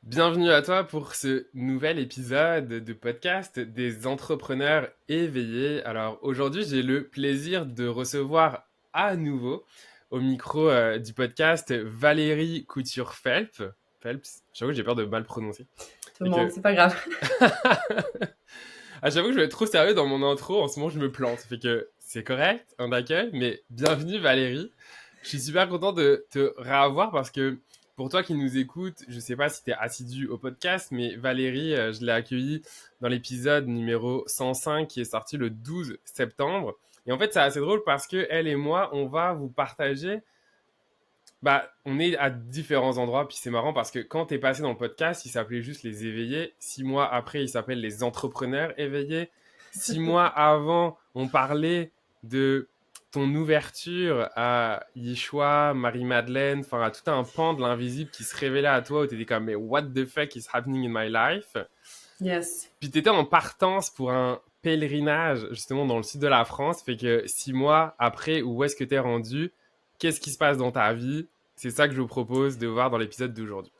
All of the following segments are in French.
Bienvenue à toi pour ce nouvel épisode de podcast des entrepreneurs éveillés. Alors aujourd'hui, j'ai le plaisir de recevoir à nouveau au micro du podcast Valérie Couture-Phelps. Phelps, j'avoue que j'ai peur de mal prononcer. Tout le Fait monde, que... c'est pas grave. J'avoue que je vais être trop sérieux dans mon intro, en ce moment je me plante. Fait que c'est correct, un accueil, mais bienvenue Valérie. Je suis super content de te revoir parce que pour toi qui nous écoutes, je sais pas si tu es assidu au podcast, mais Valérie, je l'ai accueillie dans l'épisode numéro 105 qui est sorti le 12 septembre. Et en fait, c'est assez drôle parce que elle et moi, on va vous partager on est à différents endroits, puis c'est marrant parce que quand t'es passé dans le podcast, il s'appelait juste Les Éveillés. 6 mois après, il s'appelle Les Entrepreneurs Éveillés. 6 mois avant, on parlait de ton ouverture à Yeshua, Marie-Madeleine, enfin à tout un pan de l'invisible qui se révélait à toi où t'étais comme mais what the fuck is happening in my life? Yes. Puis t'étais en partance pour un pèlerinage justement dans le sud de la France, fait que 6 mois après, où est-ce que t'es rendu? Qu'est-ce qui se passe dans ta vie? C'est ça que je vous propose de voir dans l'épisode d'aujourd'hui.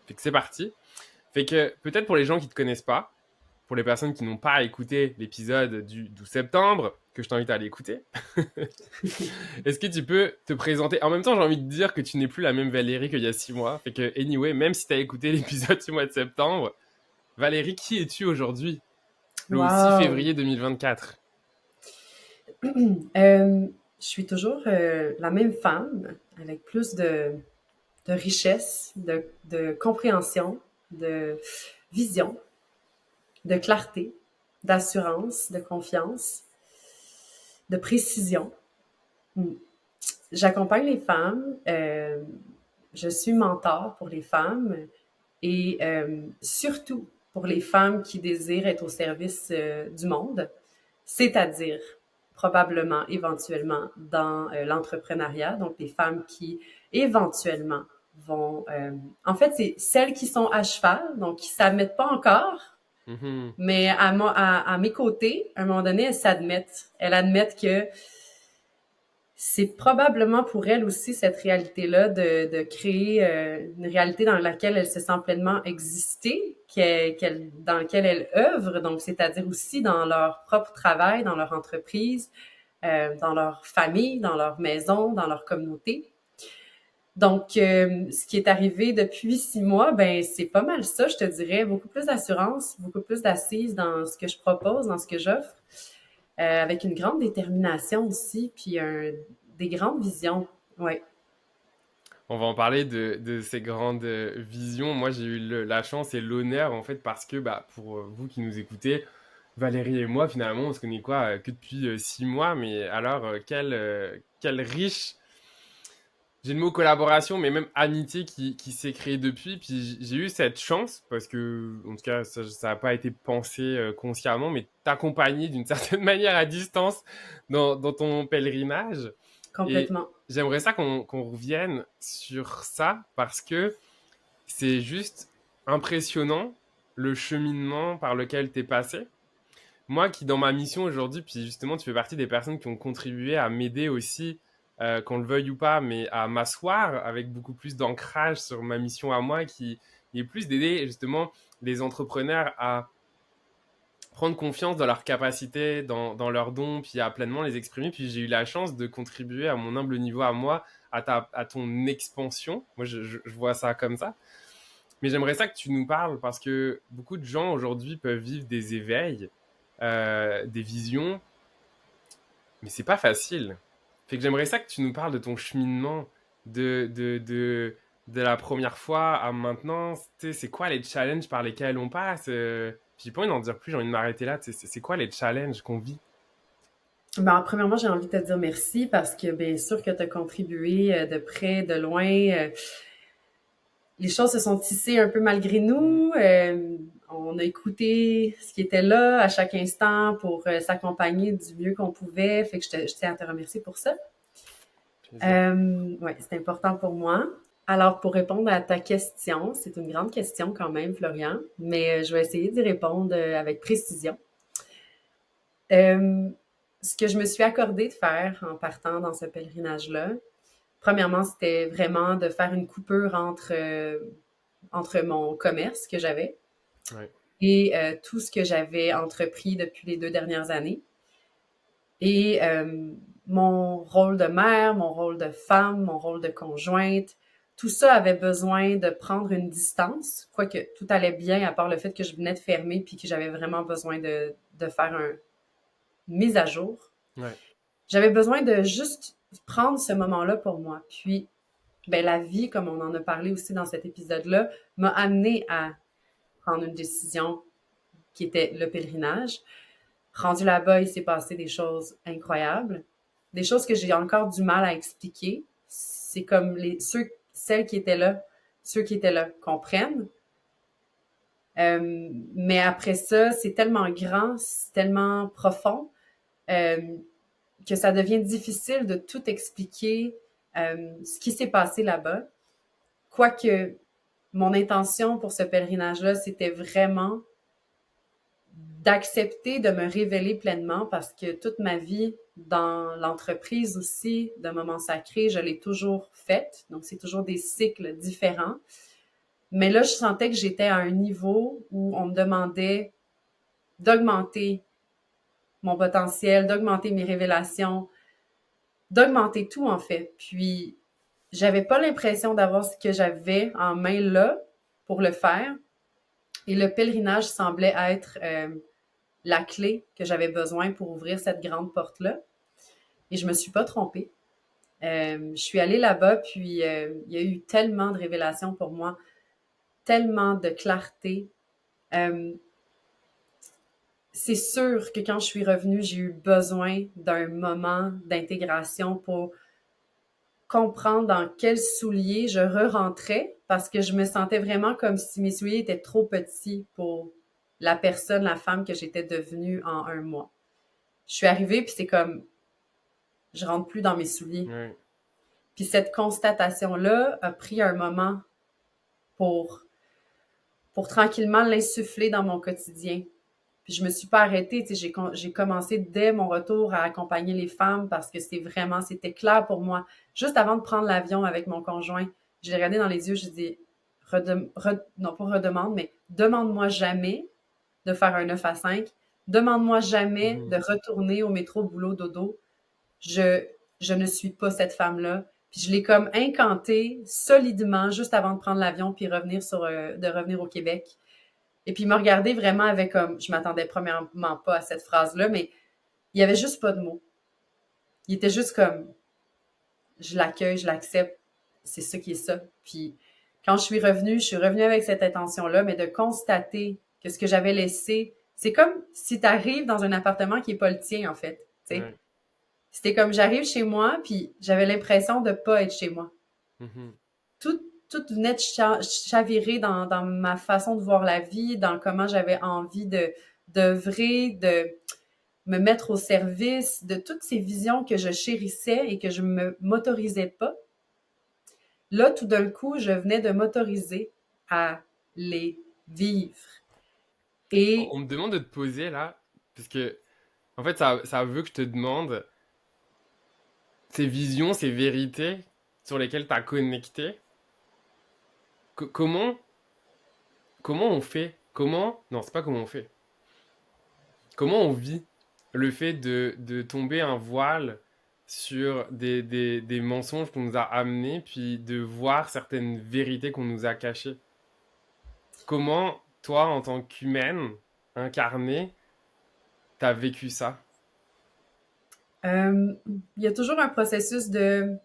Fait que c'est parti. Fait que peut-être pour les gens qui te connaissent pas, pour les personnes qui n'ont pas écouté l'épisode du 12 septembre, que je t'invite à aller écouter, est-ce que tu peux te présenter? En même temps, j'ai envie de dire que tu n'es plus la même Valérie qu'il y a 6 mois. Fait que, anyway, même si tu as écouté l'épisode du mois de septembre, Valérie, qui es-tu aujourd'hui? Le 6 Wow. février 2024. Je suis toujours la même femme, avec plus de richesse, de compréhension, de vision, de clarté, d'assurance, de confiance, de précision. Mm. J'accompagne les femmes, je suis mentor pour les femmes et surtout pour les femmes qui désirent être au service du monde, c'est-à-dire probablement, éventuellement, dans l'entrepreneuriat, donc les femmes qui éventuellement vont... en fait, c'est celles qui sont à cheval, donc qui ne s'admettent pas encore, Mhm. mais à mes côtés, à un moment donné, elles s'admettent. Elles admettent que c'est probablement pour elle aussi cette réalité-là de créer une réalité dans laquelle elle se sent pleinement exister, dans laquelle elle œuvre, donc c'est-à-dire aussi dans leur propre travail, dans leur entreprise, dans leur famille, dans leur maison, dans leur communauté. Donc, ce qui est arrivé depuis 6 mois, ben c'est pas mal ça, je te dirais, beaucoup plus d'assurance, beaucoup plus d'assises dans ce que je propose, dans ce que j'offre, avec une grande détermination aussi, puis des grandes visions. Ouais. On va en parler de ces grandes visions. Moi, j'ai eu la chance et l'honneur, en fait, parce que pour vous qui nous écoutez, Valérie et moi, finalement, on se connaît quoi que depuis 6 mois. Mais alors, quelle riche, j'ai le mot collaboration, mais même amitié qui s'est créée depuis. Puis j'ai eu cette chance, parce que, en tout cas, ça n'a pas été pensé consciemment, mais t'accompagner d'une certaine manière à distance dans ton pèlerinage. Et Complètement. j'aimerais ça qu'on revienne sur ça parce que c'est juste impressionnant le cheminement par lequel t'es passé. Moi qui dans ma mission aujourd'hui, puis justement tu fais partie des personnes qui ont contribué à m'aider aussi, qu'on le veuille ou pas, mais à m'asseoir avec beaucoup plus d'ancrage sur ma mission à moi qui est plus d'aider justement les entrepreneurs à prendre confiance dans leurs capacités, dans leurs dons, puis à pleinement les exprimer. Puis j'ai eu la chance de contribuer à mon humble niveau à moi, à ton expansion. Moi, je vois ça comme ça. Mais j'aimerais ça que tu nous parles parce que beaucoup de gens aujourd'hui peuvent vivre des éveils, des visions, mais c'est pas facile. Fait que j'aimerais ça que tu nous parles de ton cheminement, de la première fois à maintenant. C'est quoi les challenges par lesquels on passe? J'ai pas envie d'en dire plus, j'ai envie de m'arrêter là. C'est quoi les challenges qu'on vit? Ben, premièrement, j'ai envie de te dire merci parce que bien sûr que tu as contribué de près, de loin. Les choses se sont tissées un peu malgré Mm, nous. On a écouté ce qui était là à chaque instant pour s'accompagner du mieux qu'on pouvait. Fait que je tiens à te remercier pour ça. plaisir. Ouais, c'est important pour moi. Alors, pour répondre à ta question, c'est une grande question quand même, Florian, mais je vais essayer d'y répondre avec précision. Euh, Ce que je me suis accordé de faire en partant dans ce pèlerinage-là, premièrement, c'était vraiment de faire une coupure entre entre mon commerce que j'avais Ouais. et tout ce que j'avais entrepris depuis les 2 dernières années. Et mon rôle de mère, mon rôle de femme, mon rôle de conjointe, tout ça avait besoin de prendre une distance, quoique tout allait bien, à part le fait que je venais de fermer puis que j'avais vraiment besoin de faire une mise à jour. Ouais. J'avais besoin de juste prendre ce moment-là pour moi. Puis, ben, la vie, comme on en a parlé aussi dans cet épisode-là, m'a amené à prendre une décision qui était le pèlerinage. Rendu là-bas, il s'est passé des choses incroyables, des choses que j'ai encore du mal à expliquer. C'est comme celles qui étaient là, ceux qui étaient là comprennent. Mais après ça, c'est tellement grand, c'est tellement profond euh, que ça devient difficile de tout expliquer ce qui s'est passé là-bas. Quoique mon intention pour ce pèlerinage-là, c'était vraiment d'accepter de me révéler pleinement parce que toute ma vie dans l'entreprise aussi de Moments Sacrés, je l'ai toujours faite. Donc, c'est toujours des cycles différents. Mais là, je sentais que j'étais à un niveau où on me demandait d'augmenter mon potentiel, d'augmenter mes révélations, d'augmenter tout en fait. Puis, j'avais pas l'impression d'avoir ce que j'avais en main là pour le faire. Et le pèlerinage semblait être la clé que j'avais besoin pour ouvrir cette grande porte-là. Et je me suis pas trompée. Je suis allée là-bas, puis il y a eu tellement de révélations pour moi, tellement de clarté. Euh, c'est sûr que quand je suis revenue, j'ai eu besoin d'un moment d'intégration pour comprendre dans quels souliers je re-rentrais parce que je me sentais vraiment comme si mes souliers étaient trop petits pour la personne, la femme que j'étais devenue en un mois. Je suis arrivée, puis c'est comme, je rentre plus dans mes souliers. Ouais. Puis cette constatation-là a pris un moment pour, pour tranquillement l'insuffler dans mon quotidien. Puis je me suis pas arrêtée, tu sais, j'ai commencé dès mon retour à accompagner les femmes parce que c'était clair pour moi. Juste avant de prendre l'avion avec mon conjoint, j'ai regardé dans les yeux, j'ai dit, non pas redemande, mais demande-moi jamais de faire un 9 à 5. Demande-moi jamais de Mhm. retourner au métro boulot dodo. Je, je ne suis pas cette femme-là. Puis je l'ai comme incanté solidement juste avant de prendre l'avion puis de revenir au Québec. Et puis il m'a regardé vraiment avec comme, je m'attendais premièrement pas à cette phrase-là, mais il y avait juste pas de mots. Il était juste comme, je l'accueille, je l'accepte, c'est ça qui est ça. Puis quand je suis revenue avec cette intention-là, mais de constater que ce que j'avais laissé, c'est comme si tu arrives dans un appartement qui est pas le tien, en fait. Tu sais, Ouais. c'était comme j'arrive chez moi, puis j'avais l'impression de pas être chez moi. Mhm. Tout, tout venait de chavirer dans ma façon de voir la vie, dans comment j'avais envie d'œuvrer, de me mettre au service de toutes ces visions que je chérissais et que je me m'autorisais pas. Là, tout d'un coup, je venais de m'autoriser à les vivre. Et On me demande de te poser là, parce que en fait, ça veut que je te demande ces visions, ces vérités sur lesquelles tu as connecté. Comment, comment on fait? Comment? Non, c'est pas comment on fait. Comment on vit le fait de tomber un voile sur des mensonges qu'on nous a amenés, puis de voir certaines vérités qu'on nous a cachées? Comment, toi, en tant qu'humaine incarnée, t'as vécu ça? il y a toujours un processus de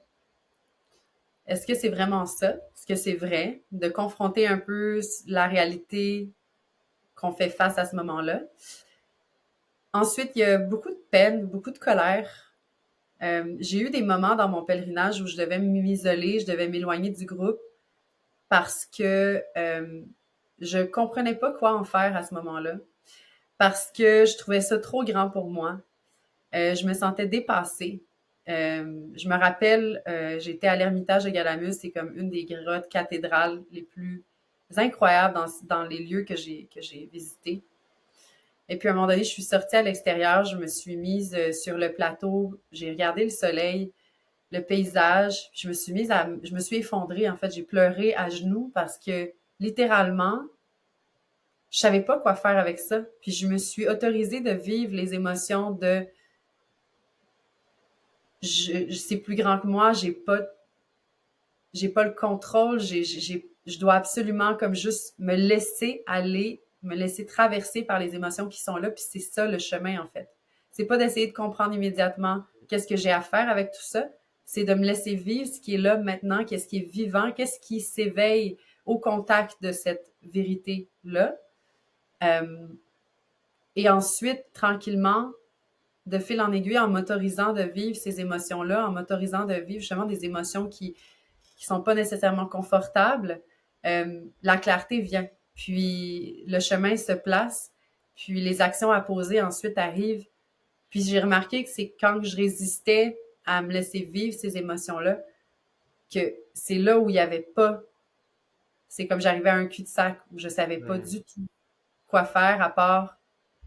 est-ce que c'est vraiment ça? Est-ce que c'est vrai? De confronter un peu la réalité qu'on fait face à ce moment-là. Ensuite, il y a beaucoup de peine, beaucoup de colère. J'ai eu des moments dans mon pèlerinage où je devais m'isoler, je devais m'éloigner du groupe parce que je comprenais pas quoi en faire à ce moment-là. Parce que je trouvais ça trop grand pour moi. Je me sentais dépassée. Je me rappelle, j'étais à l'Ermitage de Galamus, c'est comme une des grottes cathédrales les plus incroyables dans les lieux que j'ai visités. Et puis à un moment donné, je suis sortie à l'extérieur, je me suis mise sur le plateau, j'ai regardé le soleil, le paysage, je me suis effondrée, en fait, j'ai pleuré à genoux parce que littéralement, je savais pas quoi faire avec ça. Puis je me suis autorisée de vivre les émotions de c'est plus grand que moi, j'ai pas le contrôle, je dois absolument comme juste me laisser aller, me laisser traverser par les émotions qui sont là, puis c'est ça le chemin en fait. C'est pas d'essayer de comprendre immédiatement qu'est-ce que j'ai à faire avec tout ça, c'est de me laisser vivre ce qui est là maintenant, qu'est-ce qui est vivant, qu'est-ce qui s'éveille au contact de cette vérité-là. Euh, et ensuite, tranquillement, de fil en aiguille, en m'autorisant de vivre ces émotions-là, en m'autorisant de vivre justement des émotions qui sont pas nécessairement confortables, la clarté vient. Puis le chemin se place, puis les actions à poser ensuite arrivent. Puis j'ai remarqué que c'est quand je résistais à me laisser vivre ces émotions-là, que c'est là où il y avait pas. C'est comme j'arrivais à un cul-de-sac où je savais pas Ouais. du tout quoi faire à part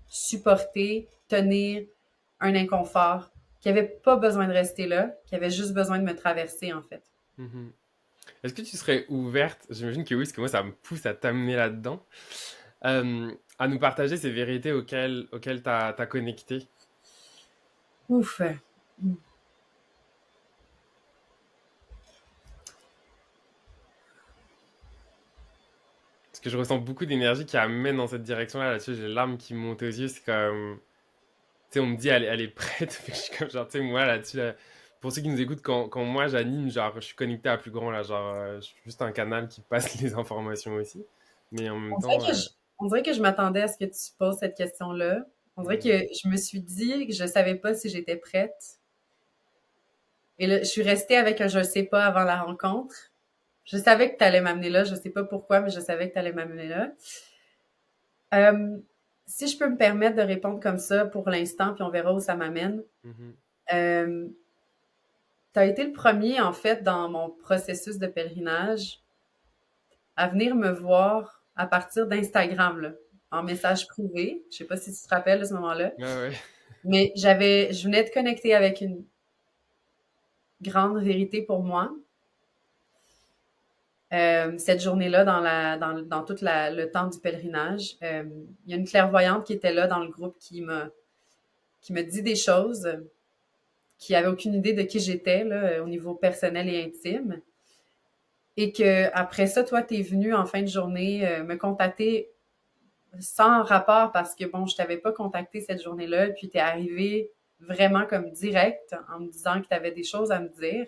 supporter, tenir un inconfort, qui avait pas besoin de rester là, qui avait juste besoin de me traverser en fait. Mhm. Est-ce que tu serais ouverte, j'imagine que oui, parce que moi ça me pousse à t'amener là-dedans, à nous partager ces vérités auxquelles t'as connecté? Ouf. Parce que je ressens beaucoup d'énergie qui amène dans cette direction-là. Là-dessus, j'ai les larmes qui me montent aux yeux. C'est comme, tu sais, on me dit, elle est prête. Fait que je suis comme, genre, tu sais, moi, là-dessus, là, pour ceux qui nous écoutent, quand moi j'anime, genre, je suis connecté à plus grand, là, genre, je suis juste un canal qui passe les informations aussi. Mais en même On dirait temps, que on dirait que je m'attendais à ce que tu poses cette question-là. On dirait hmm, que je me suis dit que je savais pas si j'étais prête. Et là, je suis restée avec un je sais pas avant la rencontre. Je savais que tu allais m'amener là. Je sais pas pourquoi, mais je savais que tu allais m'amener là. Euh, si je peux me permettre de répondre comme ça pour l'instant, puis on verra où ça m'amène. mhm, Euh, tu as été le premier, en fait, dans mon processus de pèlerinage à venir me voir à partir d'Instagram, là, en message privé. Je sais pas si tu te rappelles de ce moment-là. ouais, ouais. Mais je venais de connecter avec une grande vérité pour moi. Cette journée-là, dans tout le temps du pèlerinage, il y a une clairvoyante qui était là dans le groupe qui me dit des choses, qui avait aucune idée de qui j'étais, là, au niveau personnel et intime. Et que après ça, toi, t'es venu en fin de journée me contacter sans rapport parce que bon, je t'avais pas contacté cette journée-là, puis t'es arrivé vraiment comme direct en me disant que t'avais des choses à me dire.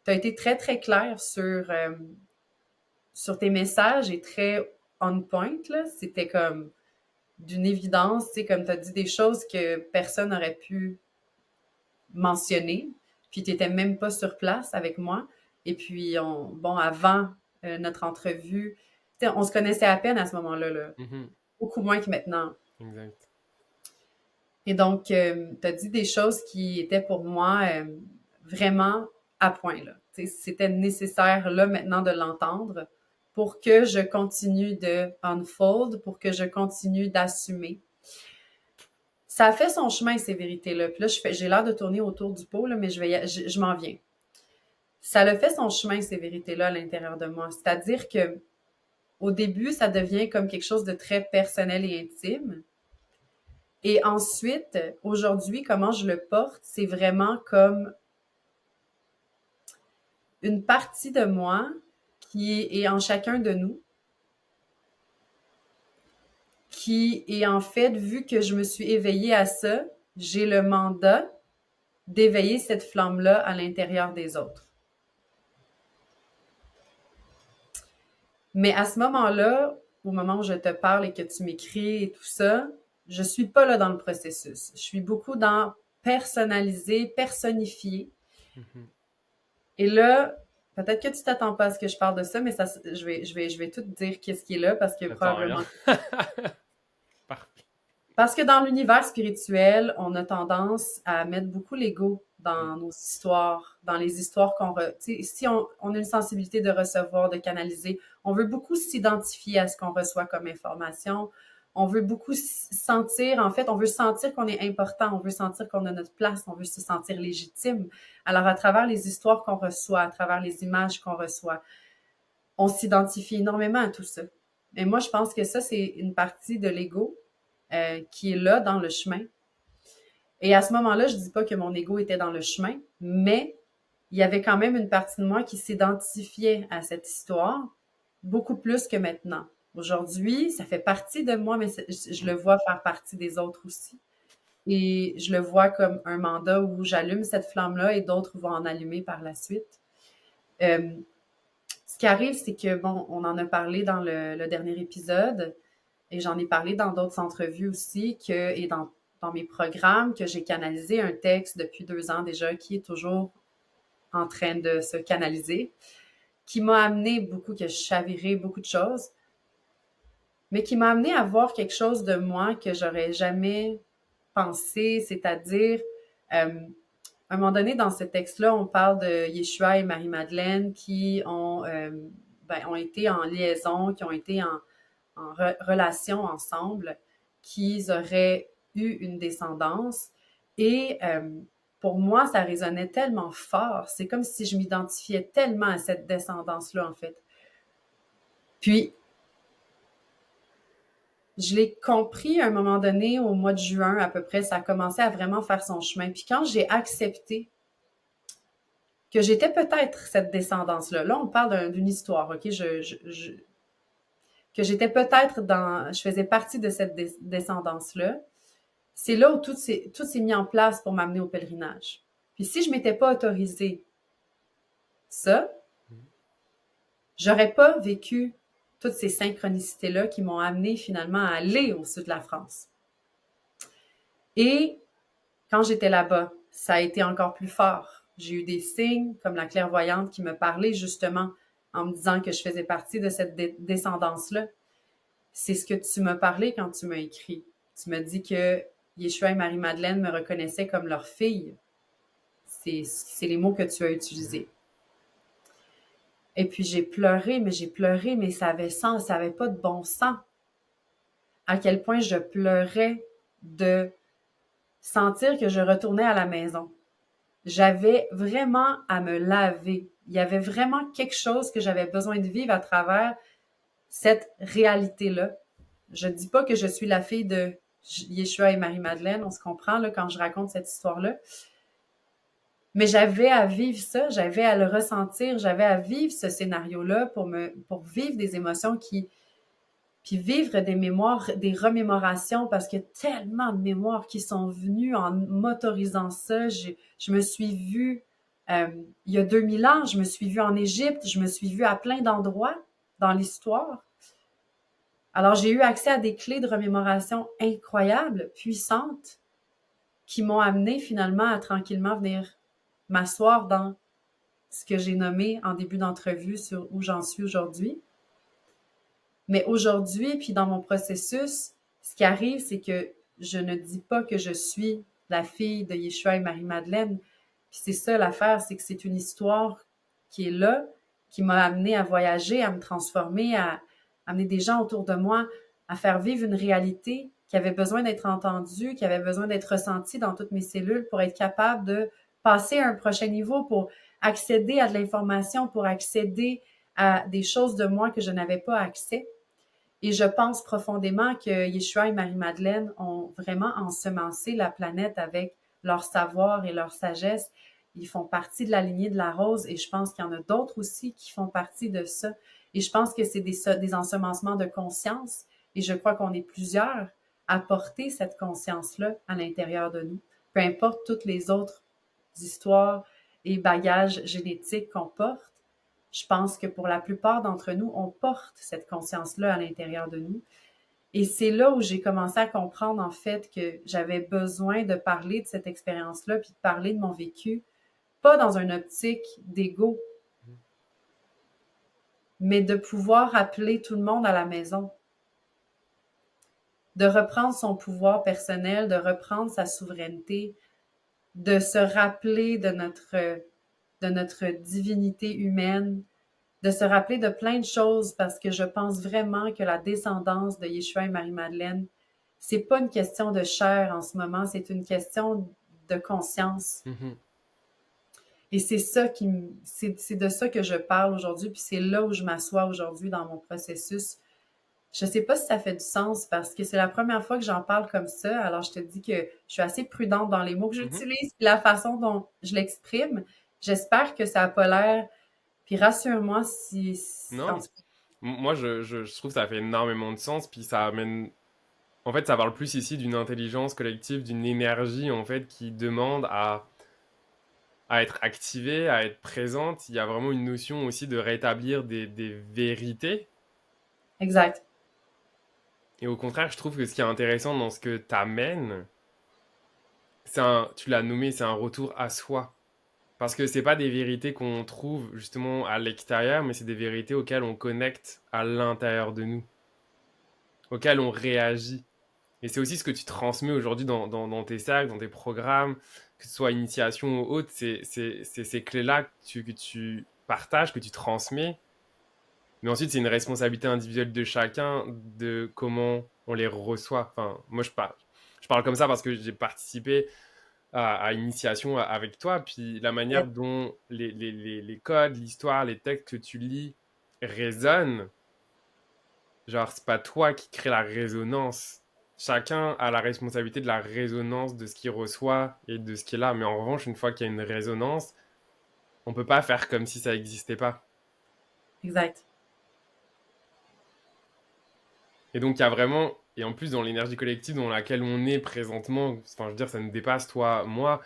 T'as été très très clair sur tes messages et très on point là. C'était comme d'une évidence, tu sais, comme t'as dit des choses que personne n'aurait pu mentionner. Puis t'étais même pas sur place avec moi. Et puis bon, avant notre entrevue, tu sais, on se connaissait à peine à ce moment-là, là. Mhm, Beaucoup moins que maintenant. exact. Et donc, tu as dit des choses qui étaient pour moi vraiment à point, là. Tu sais, c'était nécessaire, là, maintenant, de l'entendre pour que je continue de unfold, pour que je continue d'assumer. Ça a fait son chemin, ces vérités-là. Puis là, j'ai l'air de tourner autour du pot, là, mais je m'en viens. Ça a fait son chemin, ces vérités-là, à l'intérieur de moi. C'est-à-dire que au début, ça devient comme quelque chose de très personnel et intime. Et ensuite, aujourd'hui, comment je le porte, c'est vraiment comme une partie de moi qui est en chacun de nous, qui est en fait, vu que je me suis éveillée à ça, j'ai le mandat d'éveiller cette flamme-là à l'intérieur des autres. Mais à ce moment-là, au moment où je te parle et que tu m'écris et tout ça, je suis pas là dans le processus. Je suis beaucoup dans personnaliser, personnifier. Mhm. Et là, peut-être que tu t'attends pas à ce que je parle de ça, mais ça, je vais tout te dire qu'est-ce qui est là parce que J'attends rien. probablement. Parfait. Parce que dans l'univers spirituel, on a tendance à mettre beaucoup l'ego Mm, dans nos histoires, dans les histoires tu sais, si on a une sensibilité de recevoir, de canaliser, on veut beaucoup s'identifier à ce qu'on reçoit comme information. On veut beaucoup sentir, en fait, on veut sentir qu'on est important, on veut sentir qu'on a notre place, on veut se sentir légitime. Alors, à travers les histoires qu'on reçoit, à travers les images qu'on reçoit, on s'identifie énormément à tout ça. Et moi, je pense que ça, c'est une partie de l'ego qui est là dans le chemin. Et à ce moment-là, je dis pas que mon ego était dans le chemin, mais il y avait quand même une partie de moi qui s'identifiait à cette histoire beaucoup plus que maintenant. Aujourd'hui, ça fait partie de moi, mais je le vois faire partie des autres aussi. Et je le vois comme un mandat où j'allume cette flamme-là et d'autres vont en allumer par la suite. Euh, Ce qui arrive, c'est que, bon, on en a parlé dans le dernier épisode et j'en ai parlé dans d'autres entrevues aussi et dans mes programmes que j'ai canalisé un texte depuis 2 ans déjà qui est toujours en train de se canaliser, qui m'a amené beaucoup, que je chavirais beaucoup de choses, mais qui m'a amené à voir quelque chose de moi que j'aurais jamais pensé, c'est-à-dire, à un moment donné, dans ce texte-là, on parle de Yeshua et Marie-Madeleine qui ont été en liaison, qui ont été en relation ensemble, qu'ils auraient eu une descendance. Et pour moi, ça résonnait tellement fort. C'est comme si je m'identifiais tellement à cette descendance-là, en fait. Puis, je l'ai compris à un moment donné, au mois de juin à peu près, ça a commencé à vraiment faire son chemin. Puis quand j'ai accepté que j'étais peut-être cette descendance-là, là on parle d'une histoire, ok? Que j'étais peut-être je faisais partie de cette descendance-là, c'est là où tout s'est mis en place pour m'amener au pèlerinage. Puis si je m'étais pas autorisé ça, j'aurais pas vécu toutes ces synchronicités-là qui m'ont amené finalement à aller au sud de la France. Et quand j'étais là-bas, ça a été encore plus fort. J'ai eu des signes comme la clairvoyante qui me parlait justement en me disant que je faisais partie de cette descendance-là. C'est ce que tu m'as parlé quand tu m'as écrit. Tu m'as dit que Yeshua et Marie-Madeleine me reconnaissaient comme leur fille. C'est les mots que tu as utilisés. Et puis j'ai pleuré, mais ça avait sens, ça avait pas de bon sens. À quel point je pleurais de sentir que je retournais à la maison. J'avais vraiment à me laver. Il y avait vraiment quelque chose que j'avais besoin de vivre à travers cette réalité-là. Je ne dis pas que je suis la fille de Yeshua et Marie-Madeleine, on se comprend là, quand je raconte cette histoire-là. Mais j'avais à vivre ça, j'avais à le ressentir, j'avais à vivre ce scénario-là pour vivre des émotions puis vivre des mémoires, des remémorations, parce qu'il y a tellement de mémoires qui sont venues en m'autorisant ça. Je me suis vue, il y a 2000 ans, je me suis vue en Égypte, je me suis vue à plein d'endroits dans l'histoire. Alors, j'ai eu accès à des clés de remémoration incroyables, puissantes, qui m'ont amené finalement à tranquillement venir m'asseoir dans ce que j'ai nommé en début d'entrevue sur où j'en suis aujourd'hui. Mais aujourd'hui, puis dans mon processus, ce qui arrive, c'est que je ne dis pas que je suis la fille de Yeshua et Marie-Madeleine. Puis c'est ça l'affaire, c'est que c'est une histoire qui est là, qui m'a amené à voyager, à me transformer, à amener des gens autour de moi, à faire vivre une réalité qui avait besoin d'être entendue, qui avait besoin d'être ressentie dans toutes mes cellules pour être capable de passer à un prochain niveau, pour accéder à de l'information, pour accéder à des choses de moi que je n'avais pas accès. Et je pense profondément que Yeshua et Marie-Madeleine ont vraiment ensemencé la planète avec leur savoir et leur sagesse. Ils font partie de la lignée de la rose et je pense qu'il y en a d'autres aussi qui font partie de ça. Et je pense que c'est des ensemencements de conscience et je crois qu'on est plusieurs à porter cette conscience-là à l'intérieur de nous. Peu importe toutes les autres histoires et bagages génétiques qu'on porte, je pense que pour la plupart d'entre nous, on porte cette conscience-là à l'intérieur de nous. Et c'est là où j'ai commencé à comprendre, en fait, que j'avais besoin de parler de cette expérience-là, puis de parler de mon vécu, pas dans une optique d'ego, mais de pouvoir appeler tout le monde à la maison, de reprendre son pouvoir personnel, de reprendre sa souveraineté, de se rappeler de notre divinité humaine, de se rappeler de plein de choses parce que je pense vraiment que la descendance de Yeshua et Marie-Madeleine, c'est pas une question de chair en ce moment, c'est une question de conscience. Mhm. Et c'est ça c'est de ça que je parle aujourd'hui, puis c'est là où je m'assois aujourd'hui dans mon processus. Je sais pas si ça fait du sens parce que c'est la première fois que j'en parle comme ça. Alors, je te dis que je suis assez prudente dans les mots que Mhm. j'utilise, puis la façon dont je l'exprime. J'espère que ça a pas l'air. Puis rassure-moi en Non, tout cas, moi je trouve que ça fait énormément de sens, puis ça amène... En fait, ça parle plus ici d'une intelligence collective, d'une énergie en fait qui demande à être activée, à être présente. Il y a vraiment une notion aussi de rétablir des vérités. exact. Et au contraire, je trouve que ce qui est intéressant dans ce que tu amènes, tu l'as nommé, c'est un retour à soi. Parce que c'est pas des vérités qu'on trouve justement à l'extérieur, mais c'est des vérités auxquelles on connecte à l'intérieur de nous, auxquelles on réagit. Et c'est aussi ce que tu transmets aujourd'hui dans tes cercles, dans tes programmes, que ce soit initiation ou autre, c'est ces clés-là que tu partages, que tu transmets. Mais ensuite, c'est une responsabilité individuelle de chacun de comment on les reçoit. Enfin, moi, je parle comme ça parce que j'ai participé à Initiation avec toi, puis la manière Yep. dont les codes, l'histoire, les textes que tu lis résonnent, genre, c'est pas toi qui crée la résonance. Chacun a la responsabilité de la résonance de ce qu'il reçoit et de ce qui est là. Mais en revanche, une fois qu'il y a une résonance, on peut pas faire comme si ça n'existait pas. Exact. Et donc, il y a vraiment, et en plus, dans l'énergie collective dans laquelle on est présentement, enfin, je veux dire, ça nous dépasse, toi, moi,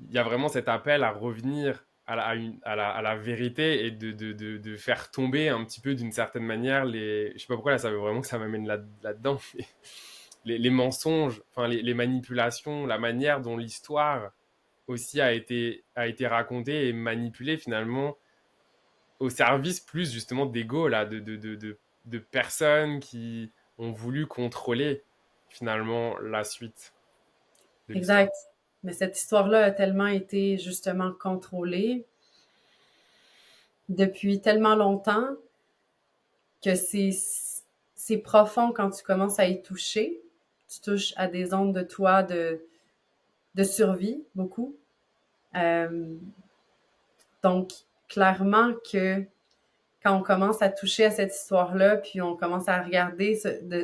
il y a vraiment cet appel à revenir à la vérité et de faire tomber un petit peu d'une certaine manière les... Je sais pas pourquoi là, ça veut vraiment que ça m'amène là-dedans, mais les mensonges, enfin, les manipulations, la manière dont l'histoire aussi a été racontée et manipulée finalement au service plus justement d'ego, là, de personnes qui ont voulu contrôler finalement la suite de l'histoire. Exact. Mais cette histoire-là a tellement été justement contrôlée depuis tellement longtemps que c'est profond quand tu commences à y toucher. Tu touches à des ondes de toi de survie, beaucoup. Euh, donc, clairement que quand on commence à toucher à cette histoire-là, puis on commence à regarder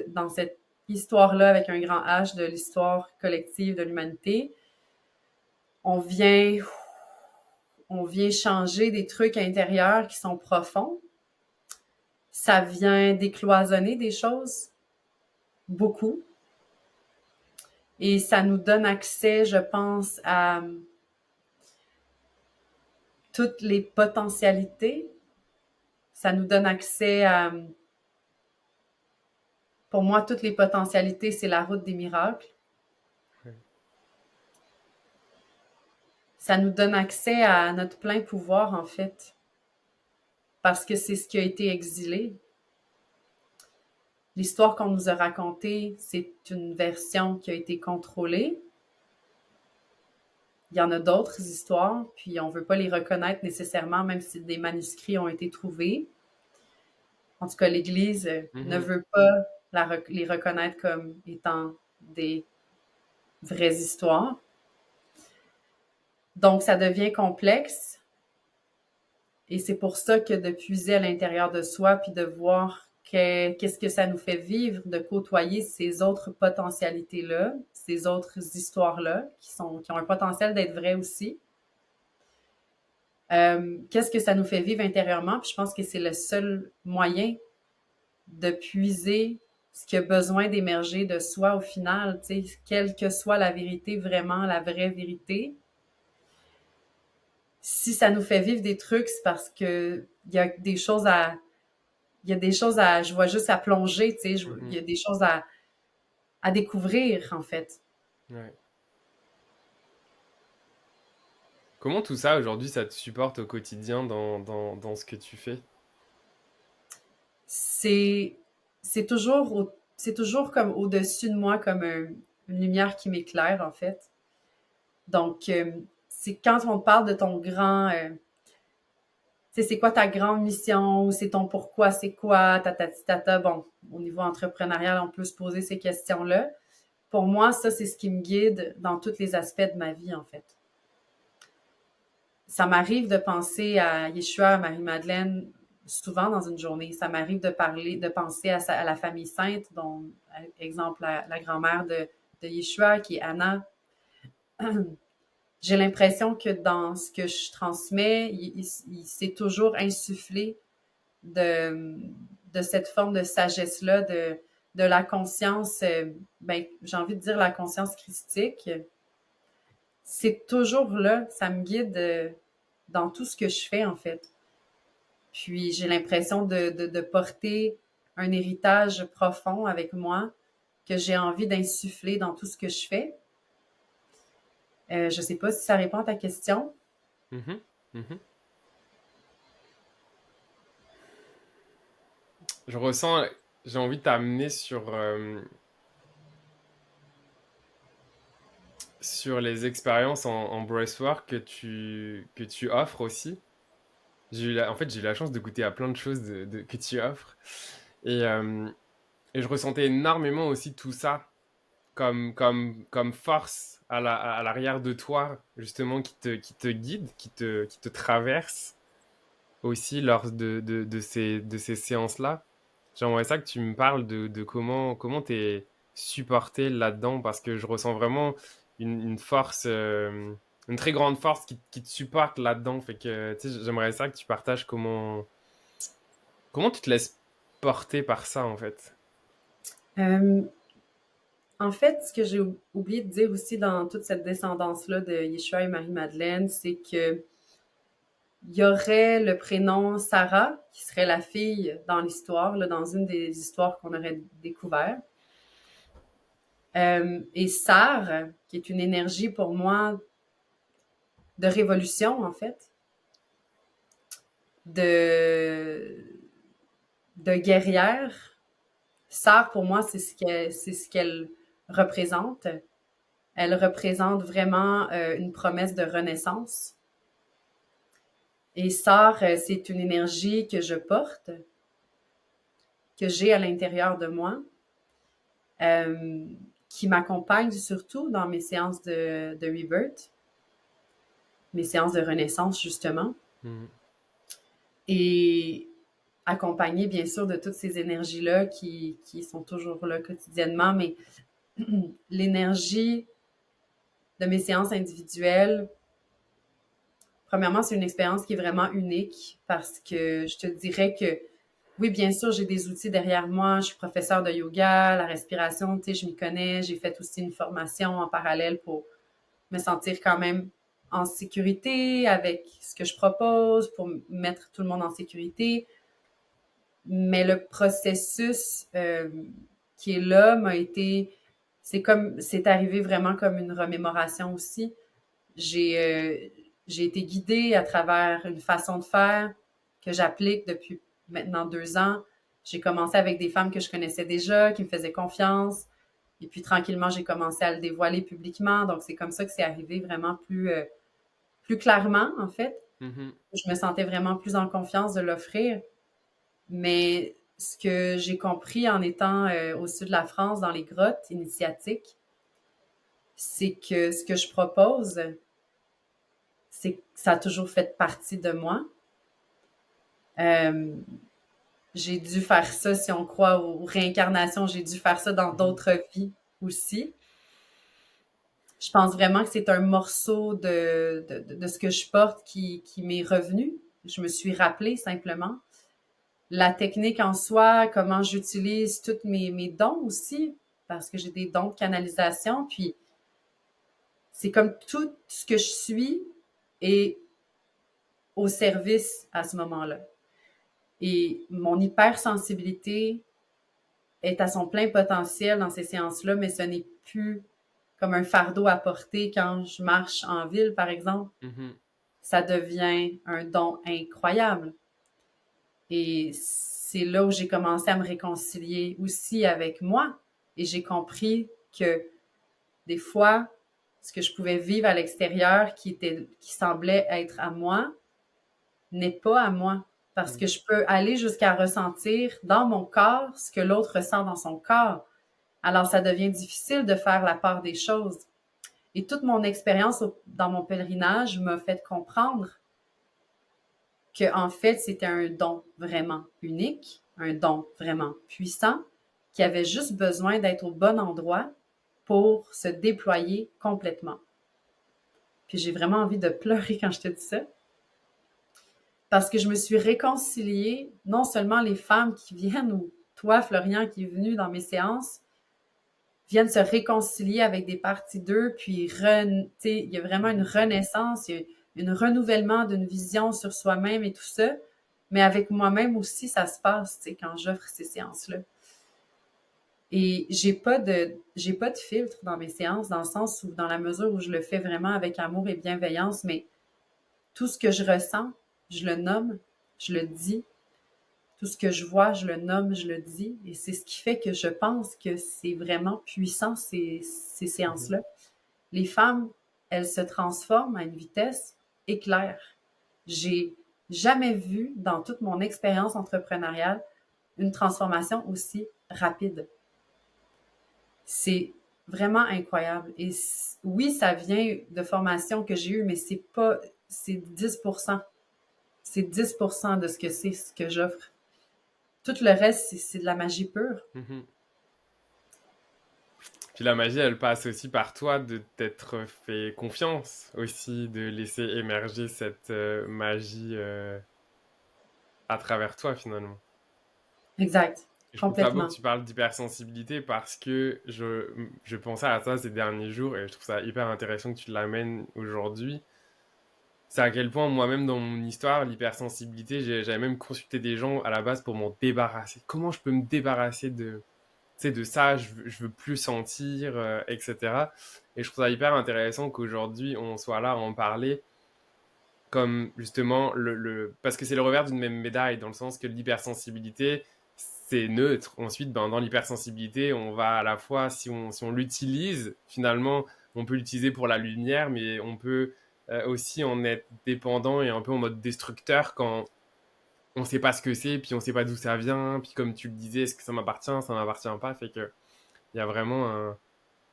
dans cette histoire-là avec un grand H de l'histoire collective de l'humanité, on vient, on vient changer des trucs intérieurs qui sont profonds. Ça vient décloisonner des choses, beaucoup. Et ça nous donne accès, je pense, à toutes les potentialités. Ça nous donne accès à, pour moi, toutes les potentialités, c'est la route des miracles. Ça nous donne accès à notre plein pouvoir, en fait, parce que c'est ce qui a été exilé. L'histoire qu'on nous a racontée, c'est une version qui a été contrôlée. Il y en a d'autres histoires, puis on ne veut pas les reconnaître nécessairement, même si des manuscrits ont été trouvés. En tout cas, l'Église ne Mhm. veut pas les reconnaître comme étant des vraies histoires. Donc, ça devient complexe. Et c'est pour ça que de puiser à l'intérieur de soi, puis de voir qu'est-ce que ça nous fait vivre, de côtoyer ces autres potentialités-là, ces autres histoires-là, qui ont un potentiel d'être vraies aussi. Qu'est-ce que ça nous fait vivre intérieurement? Puis je pense que c'est le seul moyen de puiser ce qui a besoin d'émerger de soi au final, tu sais, quelle que soit la vérité, vraiment la vraie vérité. Si ça nous fait vivre des trucs, c'est parce que il y a des choses je vois juste à plonger, tu sais, il y Mhm. a des choses à découvrir, en fait. Ouais. Comment tout ça aujourd'hui, ça te supporte au quotidien dans ce que tu fais? C'est, c'est toujours comme au-dessus de moi, comme une lumière qui m'éclaire, en fait. Donc, c'est quand on te parle de ton grand, tu sais, c'est quoi ta grande mission ou c'est ton pourquoi, c'est quoi, tata. Bon, au niveau entrepreneurial, on peut se poser ces questions-là. Pour moi, ça, c'est ce qui me guide dans tous les aspects de ma vie, en fait. ça m'arrive de penser à Yeshua, à Marie-Madeleine, souvent dans une journée. Ça m'arrive de penser à la famille sainte, dont, exemple, la grand-mère de Yeshua, qui est Anna. J'ai l'impression que dans ce que je transmets, il s'est toujours insufflé de, de cette forme de sagesse-là, de la conscience, ben, j'ai envie de dire la conscience christique. C'est toujours là, ça me guide dans tout ce que je fais, en fait. Puis j'ai l'impression de porter un héritage profond avec moi que j'ai envie d'insuffler dans tout ce que je fais. Je sais pas si ça répond à ta question. Mhm, mhm. Je ressens, j'ai envie de t'amener sur les expériences en breathwork que tu offres aussi. En fait, j'ai eu la chance de goûter à plein de choses que tu offres. Et, euh, et je ressentais énormément aussi tout ça comme force à l'arrière de toi, justement, qui te guide, qui te traverse aussi lors de ces séances-là. J'aimerais ça que tu me parles de comment t'es supporté là-dedans, parce que je ressens vraiment une force, une très grande force qui te supporte là-dedans. Fait que, tu sais, j'aimerais ça que tu partages comment tu te laisses porter par ça, en fait. Euh, En fait, ce que j'ai oublié de dire aussi dans toute cette descendance-là de Yeshua et Marie-Madeleine, c'est que il y aurait le prénom Sarah, qui serait la fille dans l'histoire, là, dans une des histoires qu'on aurait découvert. Et Sar, qui est une énergie pour moi de révolution, en fait, de, de guerrière. Sar, pour moi, c'est ce qu'elle représente. Elle représente vraiment une promesse de renaissance. Et Sar, c'est une énergie que je porte, que j'ai à l'intérieur de moi, euh, qui m'accompagne surtout dans mes séances de rebirth, mes séances de renaissance, justement. Mhm. Et accompagnée, bien sûr, de toutes ces énergies-là qui sont toujours là quotidiennement, mais l'énergie de mes séances individuelles, premièrement, c'est une expérience qui est vraiment unique parce que je te dirais que oui, bien sûr, j'ai des outils derrière moi. Je suis professeure de yoga, la respiration, tu sais, je m'y connais. J'ai fait aussi une formation en parallèle pour me sentir quand même en sécurité avec ce que je propose, pour mettre tout le monde en sécurité. Mais le processus qui est là m'a été, c'est arrivé vraiment comme une remémoration aussi. J'ai, euh, j'ai été guidée à travers une façon de faire que j'applique depuis maintenant 2 ans. J'ai commencé avec des femmes que je connaissais déjà, qui me faisaient confiance. Et puis tranquillement, j'ai commencé à le dévoiler publiquement. Donc c'est comme ça que c'est arrivé vraiment plus clairement, en fait. Mhm. Je me sentais vraiment plus en confiance de l'offrir. Mais ce que j'ai compris en étant au sud de la France, dans les grottes initiatiques, c'est que ce que je propose, c'est que ça a toujours fait partie de moi. Euh, j'ai dû faire ça, si on croit aux réincarnations, j'ai dû faire ça dans Mhm. d'autres vies aussi. Je pense vraiment que c'est un morceau de ce que je porte qui m'est revenu. Je me suis rappelé simplement. La technique en soi, comment j'utilise tous mes dons aussi, parce que j'ai des dons de canalisation, puis c'est comme tout ce que je suis est au service à ce moment-là. Et mon hypersensibilité est à son plein potentiel dans ces séances-là, mais ce n'est plus comme un fardeau à porter quand je marche en ville, par exemple. Mhm. Ça devient un don incroyable. Et c'est là où j'ai commencé à me réconcilier aussi avec moi. Et j'ai compris que des fois, ce que je pouvais vivre à l'extérieur qui semblait être à moi, n'est pas à moi. Parce que Mhm. je peux aller jusqu'à ressentir dans mon corps ce que l'autre ressent dans son corps. Alors, ça devient difficile de faire la part des choses. Et toute mon expérience dans mon pèlerinage m'a fait comprendre que, en fait, c'était un don vraiment unique, un don vraiment puissant, qui avait juste besoin d'être au bon endroit pour se déployer complètement. Puis j'ai vraiment envie de pleurer quand je te dis ça, parce que je me suis réconciliée, non seulement les femmes qui viennent, ou toi, Florian, qui est venu dans mes séances, viennent se réconcilier avec des parties d'eux, puis il y a vraiment une renaissance, il y a un renouvellement d'une vision sur soi-même et tout ça. Mais avec moi-même aussi, ça se passe, quand j'offre ces séances-là. Et j'ai pas de filtre dans mes séances, dans le sens où, dans la mesure où je le fais vraiment avec amour et bienveillance, mais tout ce que je ressens, je le nomme, je le dis. Tout ce que je vois, je le nomme, je le dis. Et c'est ce qui fait que je pense que c'est vraiment puissant, ces séances-là. Les femmes, elles se transforment à une vitesse éclair. J'ai jamais vu, dans toute mon expérience entrepreneuriale, une transformation aussi rapide. C'est vraiment incroyable. Et oui, ça vient de formations que j'ai eues, mais c'est 10%. C'est 10% de ce que j'offre. Tout le reste, c'est de la magie pure. Mhm. Puis la magie, elle passe aussi par toi de t'être fait confiance aussi, de laisser émerger cette magie à travers toi finalement. Exact. Et je trouve ça beau que Complètement. tu parles d'hypersensibilité parce que je pensais à ça ces derniers jours et je trouve ça hyper intéressant que tu l'amènes aujourd'hui. C'est à quel point moi-même dans mon histoire, l'hypersensibilité, j'avais même consulté des gens à la base pour m'en débarrasser. Comment je peux me débarrasser de ça, je veux plus sentir, etc. Et je trouve ça hyper intéressant qu'aujourd'hui on soit là à en parler comme justement parce que c'est le revers d'une même médaille dans le sens que l'hypersensibilité c'est neutre. Ensuite, ben, dans l'hypersensibilité, on va à la fois, si on l'utilise, finalement, on peut l'utiliser pour la lumière, mais on peut aussi en être dépendant et un peu en mode destructeur quand on ne sait pas ce que c'est, puis on ne sait pas d'où ça vient, puis comme tu le disais, est-ce que ça m'appartient pas, fait que il y a vraiment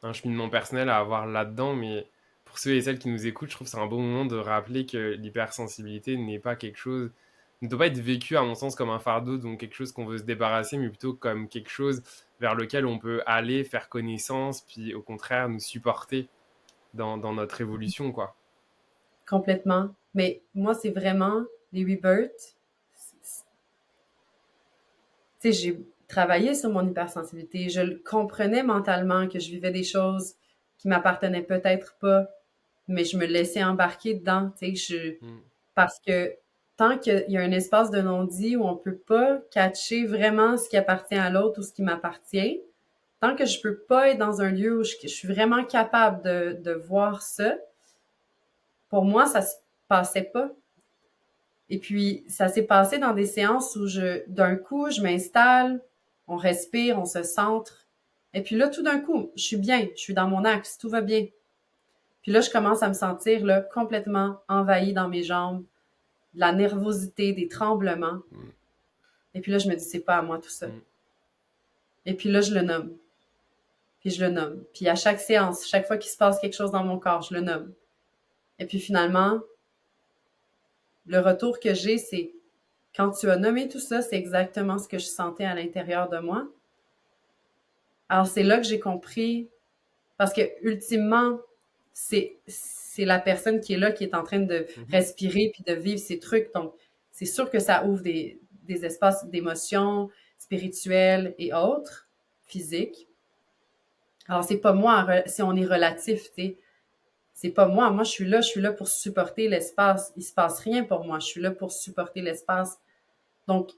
un cheminement personnel à avoir là-dedans, mais pour ceux et celles qui nous écoutent, je trouve que c'est un bon moment de rappeler que l'hypersensibilité n'est pas quelque chose, ne doit pas être vécu à mon sens comme un fardeau, donc quelque chose qu'on veut se débarrasser, mais plutôt comme quelque chose vers lequel on peut aller, faire connaissance, puis au contraire nous supporter dans notre évolution, quoi. Complètement. Mais moi, c'est vraiment les rebirths. Tu sais, j'ai travaillé sur mon hypersensibilité. Je le comprenais mentalement que je vivais des choses qui m'appartenaient peut-être pas, mais je me laissais embarquer dedans. Tu sais, Mm. parce que tant qu'il y a un espace de non-dit où on peut pas catcher vraiment ce qui appartient à l'autre ou ce qui m'appartient, tant que je peux pas être dans un lieu où je suis vraiment capable de voir ça, pour moi, ça se passait pas. Et puis, ça s'est passé dans des séances où d'un coup, je m'installe, on respire, on se centre. Et puis là, tout d'un coup, je suis bien, je suis dans mon axe, tout va bien. Puis là, je commence à me sentir là, complètement envahie dans mes jambes, de la nervosité, des tremblements. Mm. Et puis là, je me dis, c'est pas à moi tout ça. Mm. Et puis là, je le nomme. Puis je le nomme. Puis à chaque séance, chaque fois qu'il se passe quelque chose dans mon corps, je le nomme. Et puis finalement, le retour que j'ai, c'est quand tu as nommé tout ça, c'est exactement ce que je sentais à l'intérieur de moi. Alors c'est là que j'ai compris, parce que ultimement, c'est la personne qui est là, qui est en train de Mhm. respirer puis de vivre ses trucs. Donc, c'est sûr que ça ouvre des espaces d'émotions spirituelles et autres, physiques. Alors, c'est pas moi, si on est relatif, tu sais. C'est pas moi. Moi, je suis là pour supporter l'espace. Il se passe rien pour moi. Je suis là pour supporter l'espace. Donc,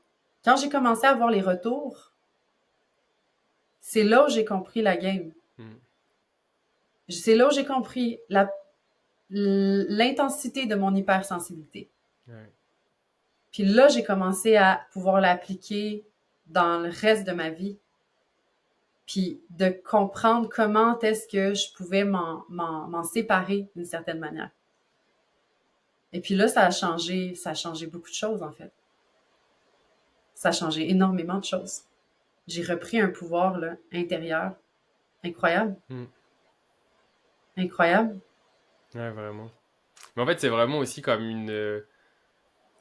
quand j'ai commencé à voir les retours, c'est là où j'ai compris la game. Mm. C'est là où j'ai compris l'intensité de mon hypersensibilité. Ouais. Puis là, j'ai commencé à pouvoir l'appliquer dans le reste de ma vie. Puis de comprendre comment est-ce que je pouvais m'en séparer d'une certaine manière. Et puis là, ça a changé beaucoup de choses, en fait. Ça a changé énormément de choses. J'ai repris un pouvoir là, intérieur incroyable. Mm. Incroyable. Ouais, vraiment. Mais en fait, c'est vraiment aussi comme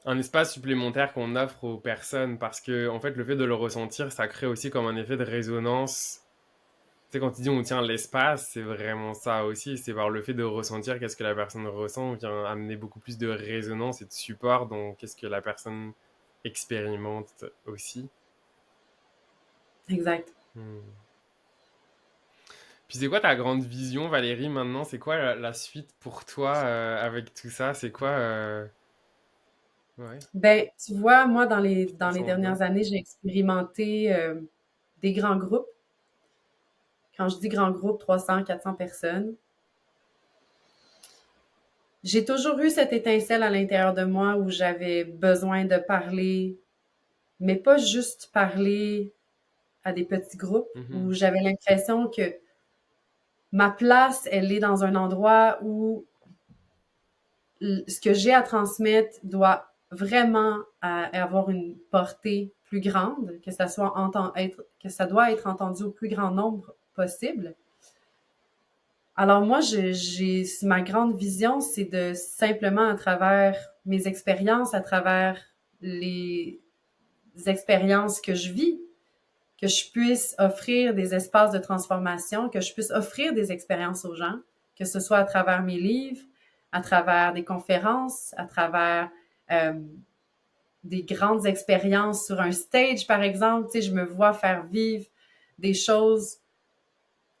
un espace supplémentaire qu'on offre aux personnes parce que, en fait, le fait de le ressentir, ça crée aussi comme un effet de résonance. Tu sais, quand tu dis on tient l'espace, c'est vraiment ça aussi. C'est par le fait de ressentir qu'est-ce que la personne ressent vient amener beaucoup plus de résonance et de support dans qu'est-ce que la personne expérimente aussi. Exact. Hmm. Puis c'est quoi ta grande vision, Valérie, maintenant? C'est quoi la suite pour toi avec tout ça? C'est quoi ouais, Ben, tu vois, moi, ce dans qui les s'en vient? dernières années, j'ai expérimenté des grands groupes. Quand je dis grands groupes, 300, 400 personnes. J'ai toujours eu cette étincelle à l'intérieur de moi où j'avais besoin de parler, mais pas juste parler à des petits groupes, où Mhm, j'avais l'impression que ma place, elle est dans un endroit où ce que j'ai à transmettre doit vraiment avoir une portée plus grande, que ça soit que ça doit être entendu au plus grand nombre possible. Alors moi, ma grande vision, c'est de simplement à travers mes expériences, à travers les expériences que je vis, que je puisse offrir des espaces de transformation, que je puisse offrir des expériences aux gens, que ce soit à travers mes livres, à travers des conférences, à travers euh, des grandes expériences sur un stage, par exemple. Tu sais, je me vois faire vivre des choses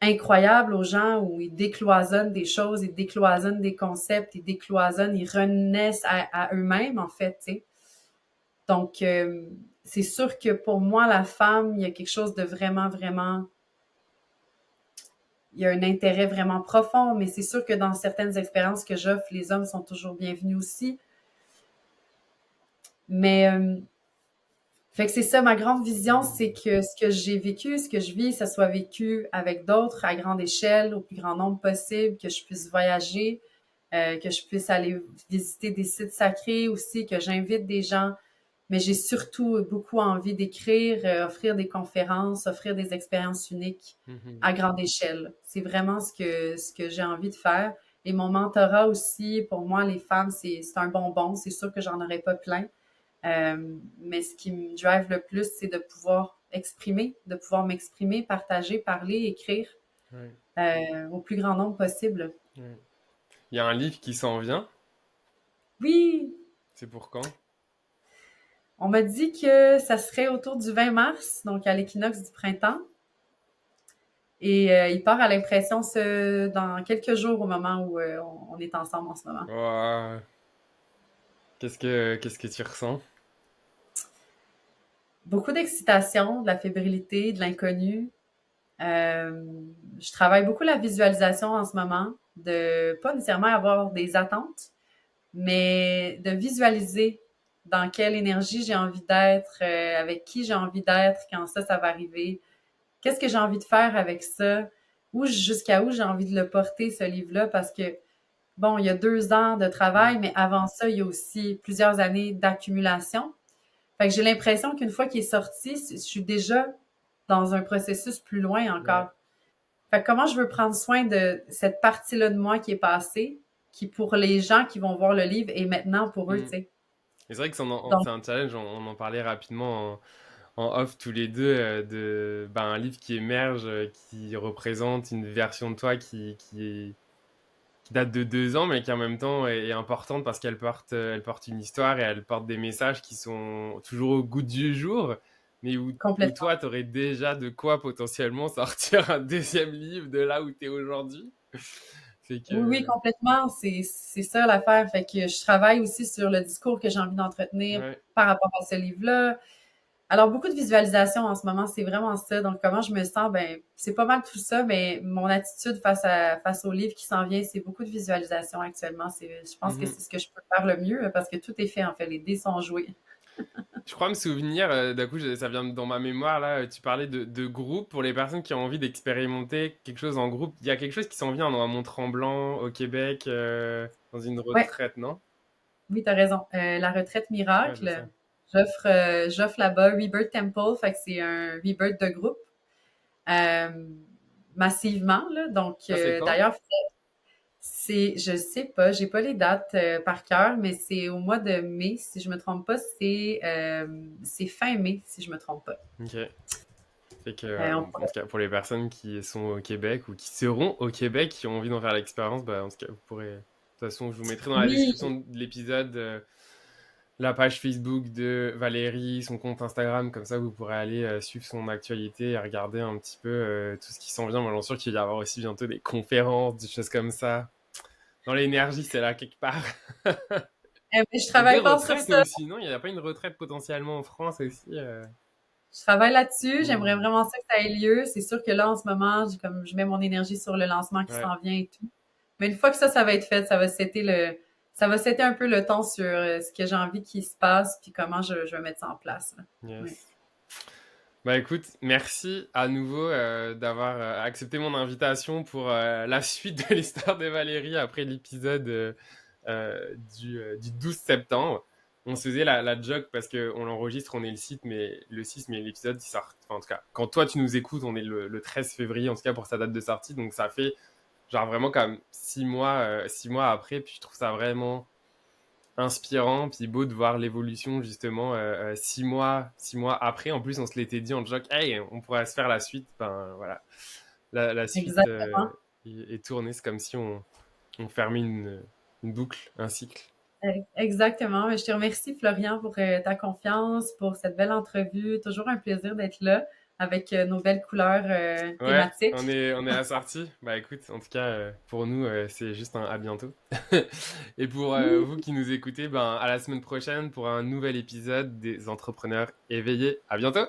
incroyables aux gens où ils décloisonnent des choses, ils décloisonnent des concepts, ils décloisonnent, ils renaissent à eux-mêmes, en fait, tu sais. Donc, c'est sûr que pour moi, la femme, il y a quelque chose de vraiment, vraiment, il y a un intérêt vraiment profond, mais c'est sûr que dans certaines expériences que j'offre, les hommes sont toujours bienvenus aussi. Mais, fait que c'est ça, ma grande vision, c'est que ce que j'ai vécu, ce que je vis, ça soit vécu avec d'autres à grande échelle, au plus grand nombre possible, que je puisse voyager, que je puisse aller visiter des sites sacrés aussi, que j'invite des gens. Mais j'ai surtout beaucoup envie d'écrire, offrir des conférences, offrir des expériences uniques mhm. à grande échelle. C'est vraiment ce que j'ai envie de faire. Et mon mentorat aussi, pour moi, les femmes, c'est un bonbon. C'est sûr que j'en aurais pas plein. Mais ce qui me drive le plus, c'est de pouvoir exprimer, de pouvoir m'exprimer, partager, parler, écrire Ouais, au plus grand nombre possible. ouais. Il y a un livre qui s'en vient. Oui, C'est pour quand? on m'a dit que ça serait autour du 20 mars, donc à l'équinoxe du printemps. Et il part à l'impression dans quelques jours au moment où on est ensemble en ce moment. Ouah, qu'est-ce que tu ressens? Beaucoup d'excitation, de la fébrilité, de l'inconnu. Euh, je travaille beaucoup la visualisation en ce moment, de pas nécessairement avoir des attentes, mais de visualiser dans quelle énergie j'ai envie d'être, avec qui j'ai envie d'être quand ça va arriver. Qu'est-ce que j'ai envie de faire avec ça? Jusqu'à où j'ai envie de le porter, ce livre-là, parce que bon, il y a 2 ans de Mm. travail, mais avant ça, il y a aussi plusieurs années d'accumulation. Fait que j'ai l'impression qu'une fois qu'il est sorti, je suis déjà dans un processus plus loin Ouais. encore. Fait que comment je veux prendre soin de cette partie-là de moi qui est passée, qui pour les gens qui vont voir le livre est maintenant pour eux, Mm. tu sais. Et c'est vrai que Donc, c'est un challenge, on en parlait rapidement en off tous les deux, de ben, un livre qui émerge, qui représente une version de toi qui date de 2 ans, mais qui en même temps est importante parce elle porte une histoire et elle porte des messages qui sont toujours au goût du jour, mais où complètement. toi, tu aurais déjà de quoi potentiellement sortir un deuxième livre de là où tu es aujourd'hui. C'est Oui, oui, que... complètement. C'est ça l'affaire. Fait que je travaille aussi sur le discours que j'ai envie d'entretenir Ouais. par rapport à ce livre-là. Alors, beaucoup de visualisation en ce moment, c'est vraiment ça. Donc, comment je me sens, ben, c'est pas mal tout ça, mais mon attitude face au livre qui s'en vient, c'est beaucoup de visualisation actuellement. Je pense que Mhm. c'est ce que je peux faire le mieux parce que tout est fait, en fait. Les dés sont joués. Je crois me souvenir, d'un coup, ça vient dans ma mémoire, là, tu parlais de groupe pour les personnes qui ont envie d'expérimenter quelque chose en groupe. Il y a quelque chose qui s'en vient dans Mont-Tremblant, au Québec, dans une Ouais, retraite, non? oui, t'as raison. La retraite Ouais, c'est miracle, ça. j'offre là-bas Rebirth Temple, fait que c'est un rebirth de groupe, euh, massivement, là. Donc, Ça, c'est quand? d'ailleurs, Je sais pas, j'ai pas les dates par cœur, mais c'est au mois de mai, si je me trompe pas, c'est fin mai, si je me trompe pas. Ok. Fait que, On en tout cas, pour les personnes qui sont au Québec ou qui seront au Québec, qui ont envie d'en faire l'expérience, bah, en tout cas, vous pourrez. De toute façon, je vous mettrai dans la Oui, description de l'épisode la page Facebook de Valérie, son compte Instagram, comme ça vous pourrez aller suivre son actualité et regarder un petit peu tout ce qui s'en vient. Moi, j'en suis sûr qu'il va y avoir aussi bientôt des conférences, des choses comme ça. Dans l'énergie, c'est là quelque part. mais je Et des travaille fort sur retraites ça. aussi, non? Il n'y a pas une retraite potentiellement en France aussi Je travaille là-dessus. J'aimerais hmm. vraiment ça que ça ait lieu. C'est sûr que là, en ce moment, je mets mon énergie sur le lancement qui Ouais, s'en vient et tout. Mais une fois que ça va être fait, ça va setter un peu le temps sur ce que j'ai envie qu'il se passe puis comment je vais mettre ça en place, là. Oui. yes. Bah écoute, merci à nouveau d'avoir accepté mon invitation pour la suite de l'histoire de Valérie après l'épisode du 12 septembre. On se faisait la joke parce qu'on l'enregistre, on est le 6, mais l'épisode, il sort. Enfin, en tout cas, quand toi tu nous écoutes, on est le 13 février, en tout cas pour sa date de sortie. Donc ça fait genre vraiment comme 6 mois après. Puis je trouve ça vraiment inspirant, puis beau de voir l'évolution justement 6 mois après. En plus, on se l'était dit en joke, hey, on pourrait se faire la suite. Ben voilà, la suite Exactement. est tournée. C'est comme si on fermait une boucle, un cycle. Exactement. Mais je te remercie, Florian, pour ta confiance, pour cette belle entrevue. Toujours un plaisir d'être là avec nos belles couleurs Ouais, thématiques. on est assortis. Bah écoute, en tout cas, pour nous, c'est juste un à bientôt. Et pour vous qui nous écoutez, ben à la semaine prochaine pour un nouvel épisode des Entrepreneurs éveillés. À bientôt!